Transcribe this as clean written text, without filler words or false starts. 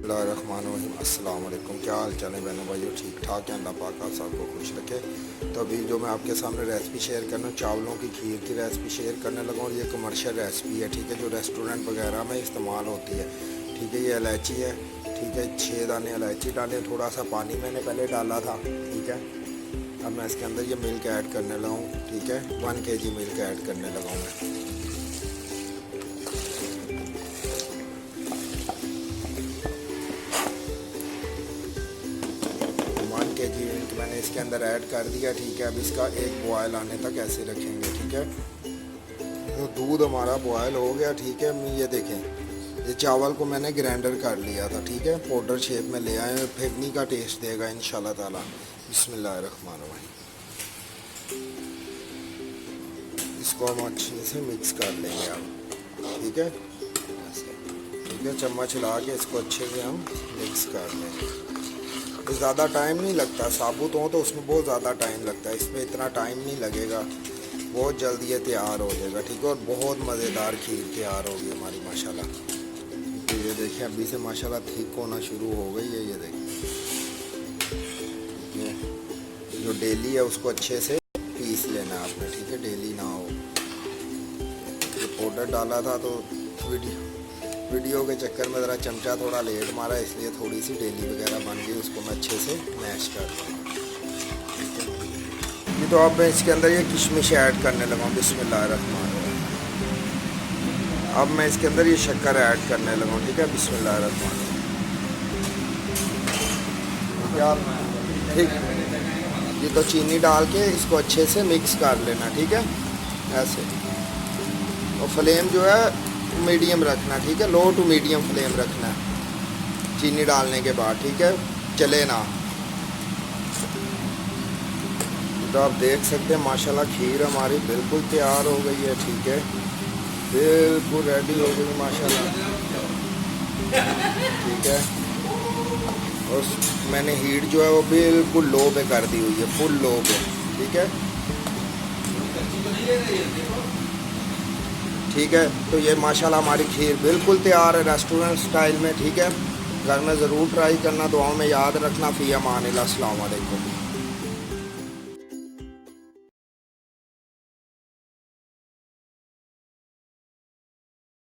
बिस्मिल्लाहिर्रहमानिर्रहीम। अस्सलाम वालेकुम। क्या हाल चाल है बहनों भाइयों, ठीक ठाक है। अल्लाह पाक आप सबको खुश रखे। तो अभी जो मैं आपके सामने रेसिपी शेयर करना हूँ, चावलों की खीर की रेसिपी शेयर करने लगा हूँ। ये कमर्शियल रेसिपी है, ठीक है, जो रेस्टोरेंट वगैरह में इस्तेमाल होती है। ठीक है, ये इलायची है, ठीक है, 6 दाने इलायची डालें। थोड़ा सा पानी मैंने पहले डाला था, ठीक है। अब मैं इसके अंदर ये मिल्क ऐड करने लगा हूँ, ठीक है। 1 kg मिल्क ऐड करने लगा हूँ मैं। 1 kg मिल्क मैंने इसके अंदर ऐड कर दिया, ठीक है। अब इसका एक बॉयल आने तक ऐसे रखेंगे, ठीक है। तो दूध हमारा बॉयल हो गया, ठीक है। ये देखें, ये चावल को मैंने ग्राइंडर कर लिया था, ठीक है। पाउडर शेप में ले आए, फिरनी का टेस्ट देगा इंशाल्लाह ताला। बिस्मिल्लाहिर्रहमानिर्रहीम। इसको हम अच्छे से मिक्स कर लेंगे अब, ठीक है, ऐसे, ठीक है। चम्मच हिला के इसको अच्छे से हम मिक्स कर लेंगे। ज़्यादा टाइम नहीं लगता, साबुत हो तो उसमें बहुत ज़्यादा टाइम लगता है, इसमें इतना टाइम नहीं लगेगा, बहुत जल्दी ये तैयार हो जाएगा, ठीक है। और बहुत मज़ेदार खीर तैयार होगी हमारी माशाल्लाह। तो ये देखिए अभी से माशाल्लाह ठीक होना शुरू हो गई है। ये देखिए, ये जो डेली है उसको अच्छे से पीस लेना है आपने, ठीक है, डेली ना हो। ये पाउडर डाला था तो वीडियो के चक्कर में ज़रा चमचा थोड़ा लेट मारा, इसलिए थोड़ी सी डेली वगैरह बन गई। उसको मैं अच्छे से मैश कर दूँगा, ठीक है। ये तो अब मैं इसके अंदर ये किशमिश ऐड करने लगा हूँ। बिस्मिल्लाहिर्रहमानिर्रहीम। अब मैं इसके अंदर ये शक्कर ऐड करने लगा हूँ, ठीक है। बिस्मिल्लाहिर्रहमानिर्रहीम। ठीक, ये तो चीनी डाल के इसको अच्छे से मिक्स कर लेना, ठीक है, ऐसे। और फ्लेम जो है मीडियम रखना, ठीक है, लो टू मीडियम फ्लेम रखना है चीनी डालने के बाद, ठीक है, चले ना। तो आप देख सकते हैं माशाल्लाह खीर हमारी बिल्कुल तैयार हो गई है, ठीक है, बिल्कुल रेडी हो गई माशाल्लाह, ठीक है। और मैंने हीट जो है वो बिल्कुल लो पे कर दी हुई है, फुल लो पे, ठीक है, ठीक है। तो ये माशाल्लाह हमारी खीर बिल्कुल तैयार है रेस्टोरेंट स्टाइल में, ठीक है। घर में ज़रूर ट्राई करना, दुआओं में याद रखना। फ़ी अमान अल्लाह। अस्सलाम वालेकुम।